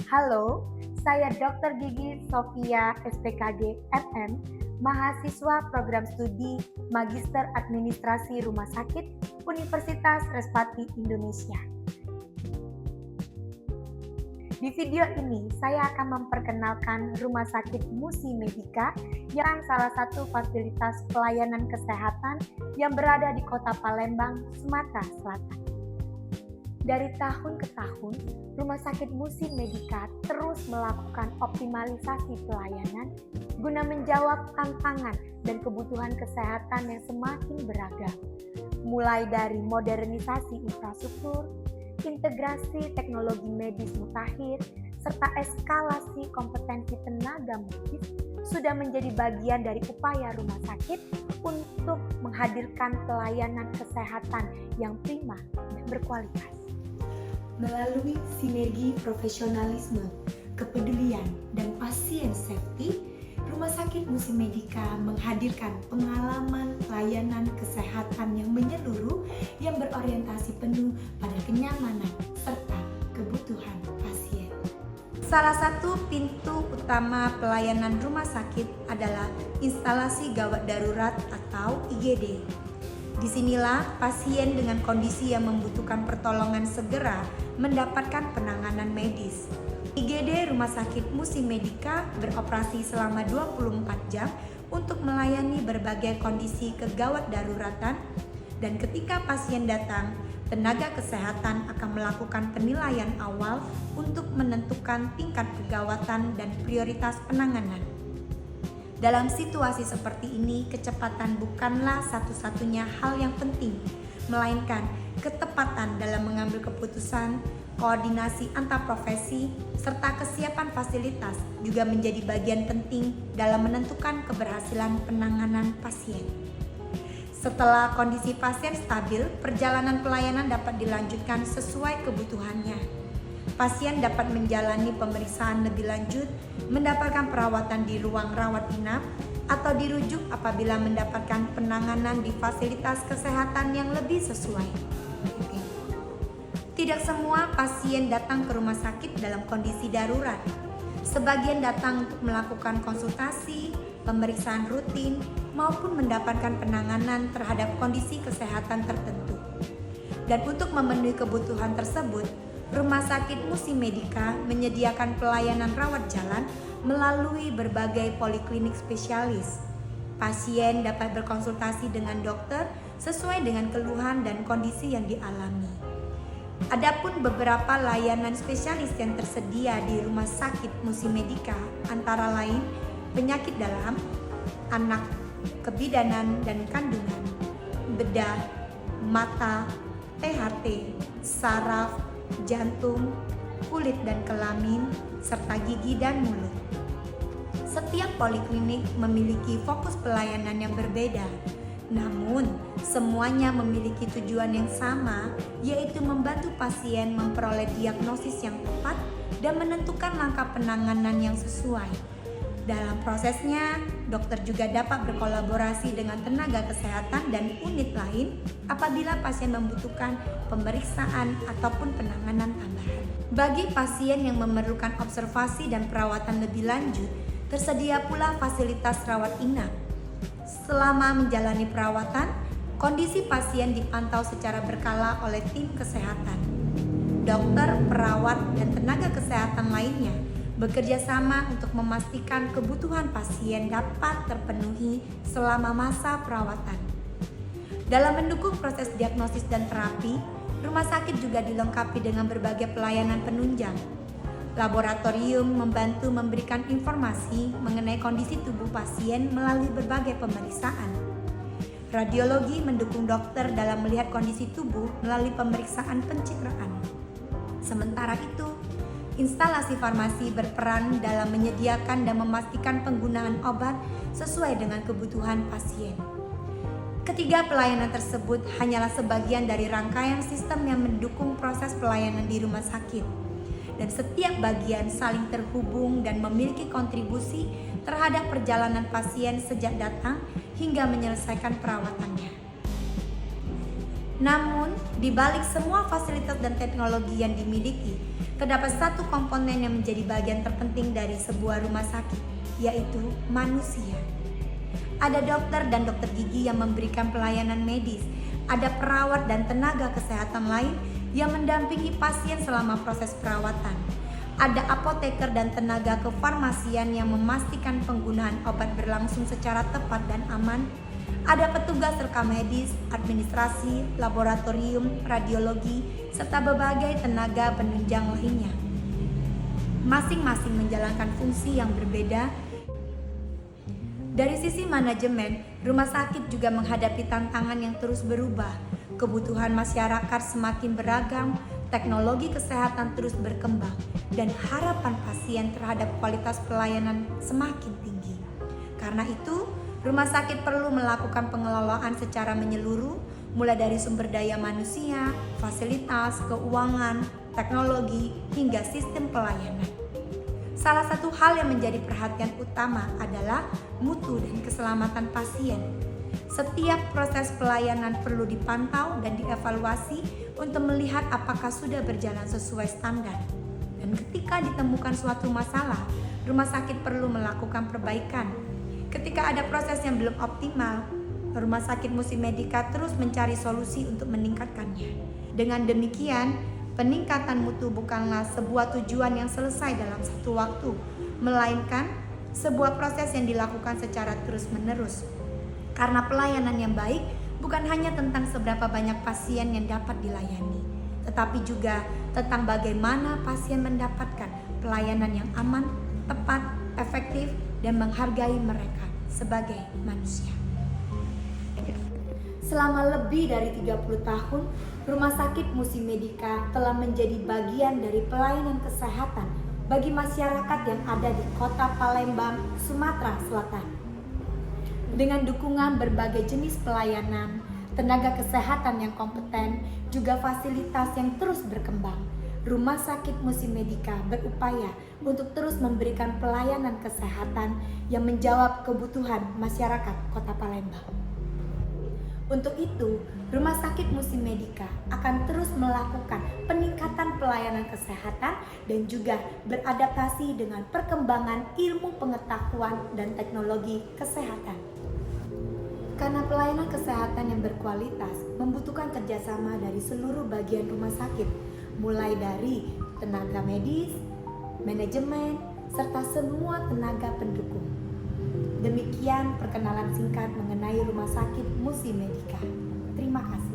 Halo, saya Dr. Gigi Sofia SPKG MM, mahasiswa program studi Magister Administrasi Rumah Sakit Universitas Respati Indonesia. Di video ini, saya akan memperkenalkan Rumah Sakit Musi Medika yang salah satu fasilitas pelayanan kesehatan yang berada di Kota Palembang, Sumatera Selatan. Dari tahun ke tahun, Rumah Sakit Musi Medika terus melakukan optimalisasi pelayanan guna menjawab tantangan dan kebutuhan kesehatan yang semakin beragam, mulai dari modernisasi infrastruktur, integrasi teknologi medis mutakhir, serta eskalasi kompetensi tenaga medis sudah menjadi bagian dari upaya rumah sakit untuk menghadirkan pelayanan kesehatan yang prima dan berkualitas. Melalui sinergi profesionalisme, kepedulian, dan pasien safety, Rumah Sakit Musi Medika menghadirkan pengalaman layanan kesehatan yang menyeluruh yang berorientasi penuh pada kenyamanan serta kebutuhan pasien. Salah satu pintu utama pelayanan rumah sakit adalah instalasi gawat darurat atau IGD. Disinilah pasien dengan kondisi yang membutuhkan pertolongan segera mendapatkan penanganan medis. IGD Rumah Sakit Musi Medika beroperasi selama 24 jam untuk melayani berbagai kondisi kegawat daruratan, dan ketika pasien datang, tenaga kesehatan akan melakukan penilaian awal untuk menentukan tingkat kegawatan dan prioritas penanganan. Dalam situasi seperti ini, kecepatan bukanlah satu-satunya hal yang penting, melainkan ketepatan dalam mengambil keputusan, koordinasi antar profesi, serta kesiapan fasilitas juga menjadi bagian penting dalam menentukan keberhasilan penanganan pasien. Setelah kondisi pasien stabil, perjalanan pelayanan dapat dilanjutkan sesuai kebutuhannya. Pasien dapat menjalani pemeriksaan lebih lanjut, mendapatkan perawatan di ruang rawat inap, atau dirujuk apabila mendapatkan penanganan di fasilitas kesehatan yang lebih sesuai. Tidak semua pasien datang ke rumah sakit dalam kondisi darurat. Sebagian datang untuk melakukan konsultasi, pemeriksaan rutin, maupun mendapatkan penanganan terhadap kondisi kesehatan tertentu. Dan untuk memenuhi kebutuhan tersebut, Rumah Sakit Musi Medika menyediakan pelayanan rawat jalan melalui berbagai poliklinik spesialis. Pasien dapat berkonsultasi dengan dokter sesuai dengan keluhan dan kondisi yang dialami. Adapun beberapa layanan spesialis yang tersedia di Rumah Sakit Musi Medika antara lain penyakit dalam, anak, kebidanan dan kandungan, bedah, mata, THT, saraf, jantung, kulit dan kelamin, serta gigi dan mulut. Setiap poliklinik memiliki fokus pelayanan yang berbeda, namun semuanya memiliki tujuan yang sama, yaitu membantu pasien memperoleh diagnosis yang tepat dan menentukan langkah penanganan yang sesuai. Dalam prosesnya, dokter juga dapat berkolaborasi dengan tenaga kesehatan dan unit lain apabila pasien membutuhkan pemeriksaan ataupun penanganan tambahan. Bagi pasien yang memerlukan observasi dan perawatan lebih lanjut, tersedia pula fasilitas rawat inap. Selama menjalani perawatan, kondisi pasien dipantau secara berkala oleh tim kesehatan. Dokter, perawat, dan tenaga kesehatan lainnya bekerja sama untuk memastikan kebutuhan pasien dapat terpenuhi selama masa perawatan. Dalam mendukung proses diagnosis dan terapi, rumah sakit juga dilengkapi dengan berbagai pelayanan penunjang. Laboratorium membantu memberikan informasi mengenai kondisi tubuh pasien melalui berbagai pemeriksaan. Radiologi mendukung dokter dalam melihat kondisi tubuh melalui pemeriksaan pencitraan. Sementara itu, instalasi farmasi berperan dalam menyediakan dan memastikan penggunaan obat sesuai dengan kebutuhan pasien. Ketiga pelayanan tersebut hanyalah sebagian dari rangkaian sistem yang mendukung proses pelayanan di rumah sakit. Dan setiap bagian saling terhubung dan memiliki kontribusi terhadap perjalanan pasien sejak datang hingga menyelesaikan perawatannya. Namun, di balik semua fasilitas dan teknologi yang dimiliki, terdapat satu komponen yang menjadi bagian terpenting dari sebuah rumah sakit, yaitu manusia. Ada dokter dan dokter gigi yang memberikan pelayanan medis, ada perawat dan tenaga kesehatan lain yang mendampingi pasien selama proses perawatan. Ada apoteker dan tenaga kefarmasian yang memastikan penggunaan obat berlangsung secara tepat dan aman. Ada petugas rekam medis, administrasi, laboratorium, radiologi, serta berbagai tenaga penunjang lainnya. Masing-masing menjalankan fungsi yang berbeda. Dari sisi manajemen, rumah sakit juga menghadapi tantangan yang terus berubah. Kebutuhan masyarakat semakin beragam, teknologi kesehatan terus berkembang, dan harapan pasien terhadap kualitas pelayanan semakin tinggi. Karena itu, rumah sakit perlu melakukan pengelolaan secara menyeluruh, mulai dari sumber daya manusia, fasilitas, keuangan, teknologi, hingga sistem pelayanan. Salah satu hal yang menjadi perhatian utama adalah mutu dan keselamatan pasien. Setiap proses pelayanan perlu dipantau dan dievaluasi untuk melihat apakah sudah berjalan sesuai standar. Dan ketika ditemukan suatu masalah, rumah sakit perlu melakukan perbaikan. Ketika ada proses yang belum optimal, Rumah Sakit Musi Medika terus mencari solusi untuk meningkatkannya. Dengan demikian, peningkatan mutu bukanlah sebuah tujuan yang selesai dalam satu waktu, melainkan sebuah proses yang dilakukan secara terus-menerus. Karena pelayanan yang baik bukan hanya tentang seberapa banyak pasien yang dapat dilayani, tetapi juga tentang bagaimana pasien mendapatkan pelayanan yang aman, tepat, efektif, dan menghargai mereka sebagai manusia. Selama lebih dari 30 tahun, Rumah Sakit Musi Medika telah menjadi bagian dari pelayanan kesehatan bagi masyarakat yang ada di Kota Palembang, Sumatera Selatan. Dengan dukungan berbagai jenis pelayanan, tenaga kesehatan yang kompeten, juga fasilitas yang terus berkembang, Rumah Sakit Musi Medika berupaya untuk terus memberikan pelayanan kesehatan yang menjawab kebutuhan masyarakat Kota Palembang. Untuk itu, Rumah Sakit Musi Medika akan terus melakukan peningkatan pelayanan kesehatan dan juga beradaptasi dengan perkembangan ilmu pengetahuan dan teknologi kesehatan. Karena pelayanan kesehatan yang berkualitas membutuhkan kerjasama dari seluruh bagian rumah sakit, mulai dari tenaga medis, manajemen, serta semua tenaga pendukung. Demikian perkenalan singkat mengenai Rumah Sakit Musi Medika. Terima kasih.